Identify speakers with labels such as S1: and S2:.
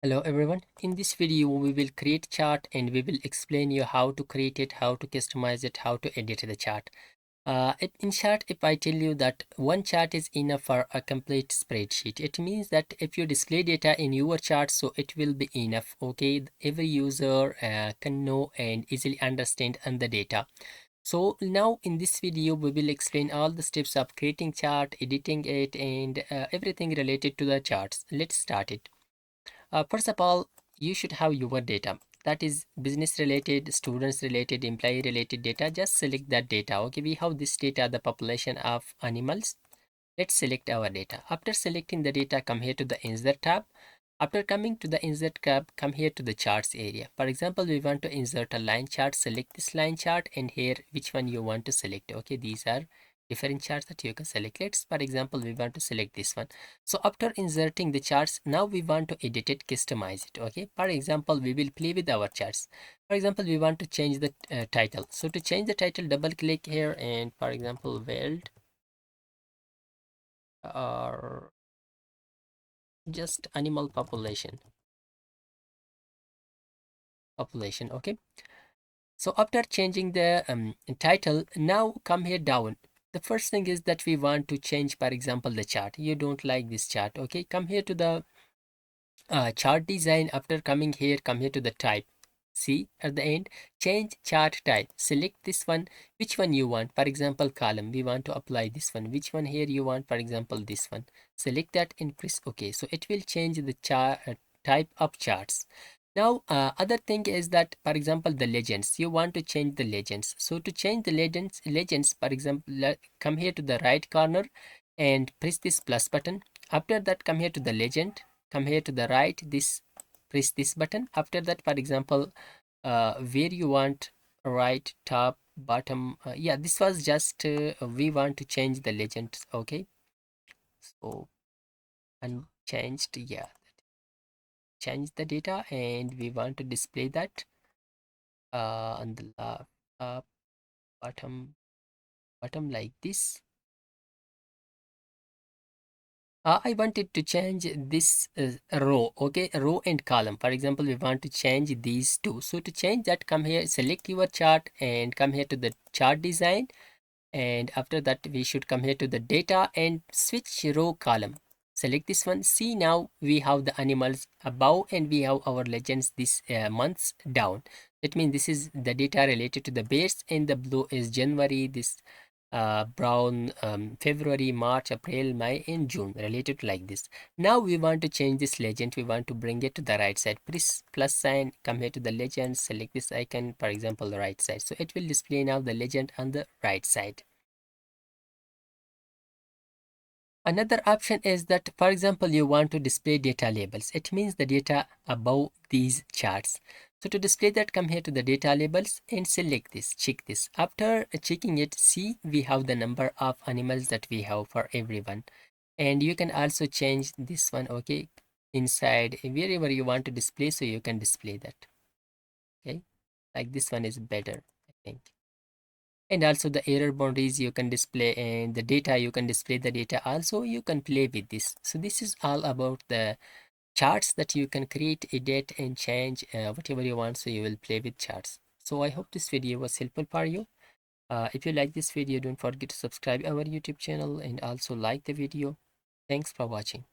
S1: Hello everyone. In this video we will create chart and we will explain you how to create it, how to customize it, how to edit the chart. In short, if I tell you that one chart is enough for a complete spreadsheet, it means that if you display data in your chart, so it will be enough. Okay, every user can know and easily understand and the data. So now in this video we will explain all the steps of creating chart, editing it, and everything related to the charts. Let's start it. First of all, you should have your data. That is business related, students related, employee related data. Just select that data. Okay, we have this data, the population of animals. Let's select our data. After selecting the data, come here to the insert tab. After coming to the insert tab, come here to the charts area. For example, we want to insert a line chart. Select this line chart and here which one you want to select. Okay, these are different charts that you can select. Let's, for example, we want to select this one. So after inserting the charts, now we want to edit it, customize it. Okay, for example, we will play with our charts. For example, we want to change the title. So to change the title, double click here and for example, world or just animal population. Okay, so after changing the title, now come here down. The first thing is that we want to change, for example, the chart. You don't like this chart. Okay, come here to the chart design. After coming here, come here to the type. See at the end, change chart type. Select this one, which one you want. For example, column, we want to apply this one. Which one here you want? For example, this one. Select that and press OK. So it will change the chart type of charts. Now other thing is that, for example, the legends, you want to change the legends. So to change the legends, for example, come here to the right corner and press this plus button. After that, come here to the legend, come here to the right, this, press this button. After that, for example, where you want, right, top, bottom, yeah, this was just we want to change the legend. Okay, so and changed, yeah, change the data and we want to display that on the left, top, bottom, bottom, like this. I wanted to change this row. Okay, row and column. For example, we want to change these two. So to change that, come here, select your chart and come here to the chart design. And after that, we should come here to the data and switch row column. Select this one. See, now we have the animals above and we have our legends this months down. That means this is the data related to the bears, and the blue is January, this brown February, March, April, May, and June, related like this. Now we want to change this legend. We want to bring it to the right side. Press plus sign, come here to the legend, select this icon, for example, the right side. So it will display now the legend on the right side. Another option is that, for example, you want to display data labels. It means the data above these charts. So to display that, come here to the data labels and select this, check this. After checking it, see we have the number of animals that we have for everyone. And you can also change this one, okay, inside wherever you want to display, so you can display that. Okay, like this one is better, I think. And also the error boundaries you can display, and the data you can display the data also, you can play with this. So this is all about the charts that you can create, edit and change whatever you want. So you will play with charts. So I hope this video was helpful for you. If you like this video, don't forget to subscribe our YouTube channel and also like the video. Thanks for watching.